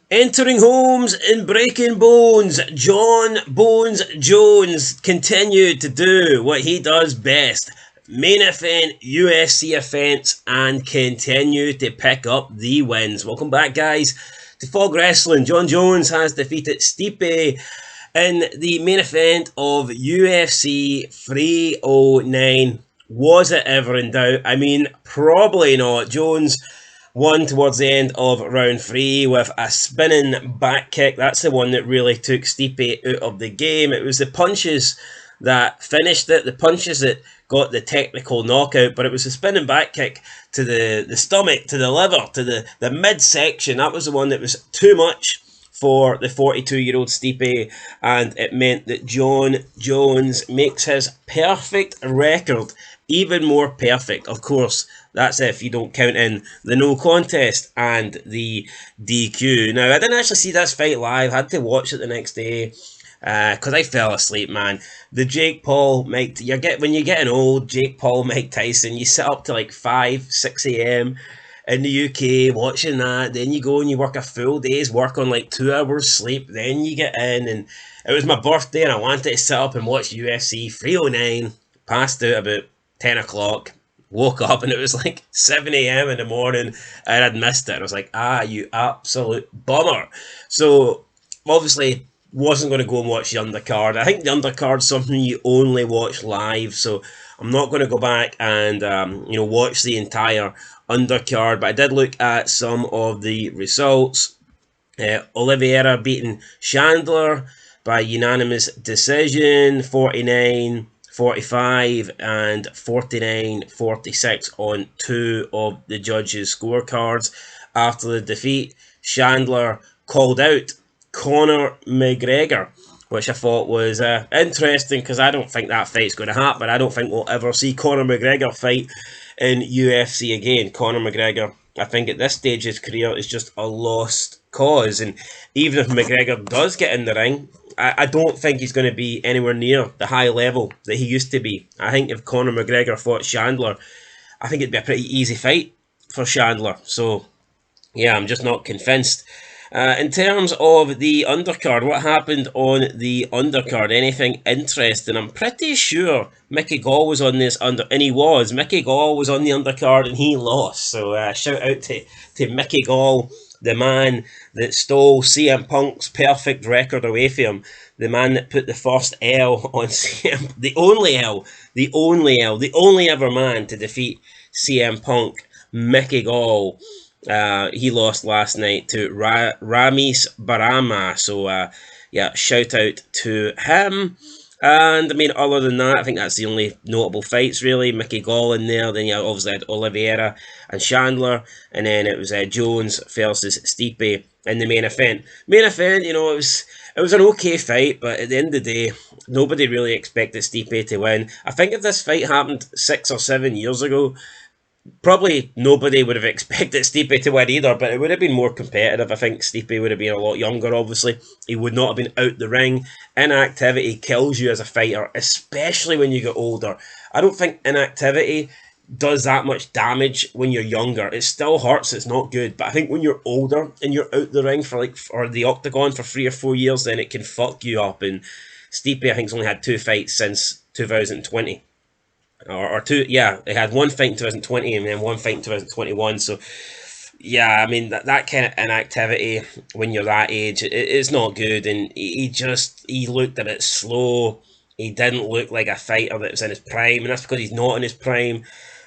Entering homes and breaking bones, John Bones Jones continued to do what he does best. Main event, UFC events, and continue to pick up the wins. Welcome back, guys, to Fog Wrestling. John Jones has defeated Stipe in the main event of UFC 309. Was it ever in doubt? I mean, probably not. Jones won towards the end of round three with a spinning back kick. That's the one that really took Stipe out of the game. It was the punches that finished it, the punches that got the technical knockout, but it was the spinning back kick to the stomach, to the liver, to the midsection. That was the one that was too much for the 42-year-old Stipe, and it meant that John Jones makes his perfect record even more perfect. Of course, that's if you don't count in the no contest and the DQ. Now, I didn't actually see this fight live. I had to watch it the next day because I fell asleep, man. The Jake Paul, Mike, when you're getting old, Jake Paul, Mike Tyson, you sit up to like 5, 6 a.m. in the UK watching that. Then you go and you work a full day's work on like 2 hours sleep. Then you get in, and it was my birthday, and I wanted to sit up and watch UFC 309. Passed out about 10 o'clock. Woke up and it was like 7 a.m. in the morning and I'd missed it. I was like, you absolute bummer. So, obviously, wasn't going to go and watch the undercard. I think the undercard's something you only watch live, so I'm not going to go back and watch the entire undercard. But I did look at some of the results. Oliveira beating Chandler by unanimous decision, 49-45 and 49-46 on two of the judges' scorecards. After the defeat, Chandler called out Conor McGregor, which I thought was interesting because I don't think that fight's going to happen. I don't think we'll ever see Conor McGregor fight in UFC again. Conor McGregor, I think at this stage of his career, is just a lost cause. And even if McGregor does get in the ring, I don't think he's going to be anywhere near the high level that he used to be. I think if Conor McGregor fought Chandler, I think it'd be a pretty easy fight for Chandler. So, yeah, I'm just not convinced. In terms of the undercard, what happened on the undercard? Anything interesting? I'm pretty sure Mickey Gall was on this and he was. Mickey Gall was on the undercard and he lost. So shout out to Mickey Gall, the man that stole CM Punk's perfect record away from him, the man that put the first L on CM, the only L, the only ever man to defeat CM Punk, Mickey Gall. He lost last night to Ramis Barama, so shout out to him. And I mean, other than that, I think that's the only notable fights really. Mickey Gall in there, then you obviously had Oliveira and Chandler, and then it was Jones versus Stipe in the main event. Main event, it was an okay fight, but at the end of the day, nobody really expected Stipe to win. I think if this fight happened 6 or 7 years ago, probably nobody would have expected Stipe to win either, but it would have been more competitive. I think Stipe would have been a lot younger, obviously. He would not have been out the ring. Inactivity kills you as a fighter, especially when you get older. I don't think inactivity does that much damage when you're younger. It still hurts, it's not good, but I think when you're older and you're out the ring or the octagon for 3 or 4 years, then it can fuck you up. And Stipe, I think, has only had 2 fights since 2020. Or two, yeah, they had one fight in 2020 and then one fight in 2021. So, yeah, I mean, that kind of inactivity when you're that age, it's not good. And he looked a bit slow. He didn't look like a fighter that was in his prime, and that's because he's not in his prime.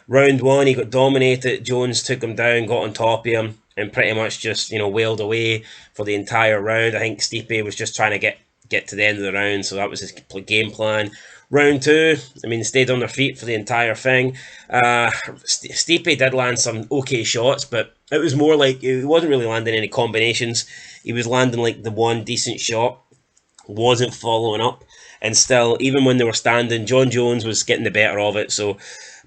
Round one, he got dominated. Jones took him down, got on top of him, and pretty much just, wailed away for the entire round. I think Stipe was just trying to get to the end of the round, so that was his game plan. Round two, I mean, stayed on their feet for the entire thing. Stipe did land some okay shots, but it was more like he wasn't really landing any combinations. He was landing like the one decent shot, wasn't following up, and still, even when they were standing, John Jones was getting the better of it. So,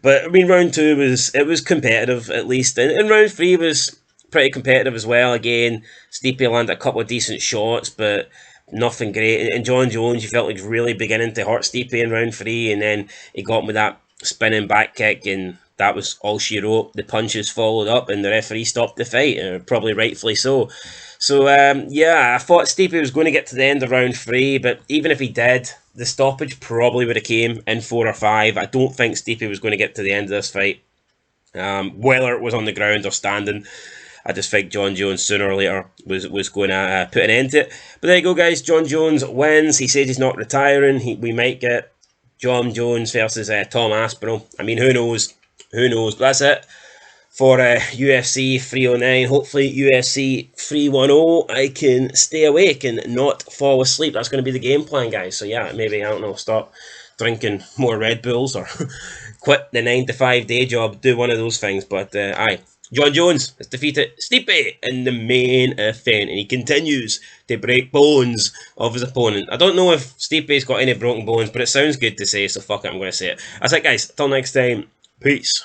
but I mean, round two was competitive at least, and round three was pretty competitive as well. Again, Stipe landed a couple of decent shots, but nothing great. And John Jones, you felt like really beginning to hurt Stipe in round three, and then he got him with that spinning back kick, and that was all she wrote. The punches followed up, and the referee stopped the fight, probably rightfully so. So, yeah, I thought Stipe was going to get to the end of round 3, but even if he did, the stoppage probably would have came in 4 or 5. I don't think Stipe was going to get to the end of this fight. Whether it was on the ground or standing, I just think John Jones sooner or later was going to put an end to it. But there you go, guys. John Jones wins. He says he's not retiring. We might get John Jones versus Tom Aspinall. I mean, who knows? Who knows? But that's it for UFC 309. Hopefully UFC 310 I can stay awake and not fall asleep. That's going to be the game plan, guys. So yeah, maybe, I don't know, stop drinking more Red Bulls or quit the 9 to 5 day job, do one of those things. But aye, John Jones has defeated Stipe in the main event, and he continues to break bones of his opponent. I don't know if Stipe's got any broken bones, but it sounds good to say, so fuck it, I'm going to say it. That's it, guys. Till next time, peace.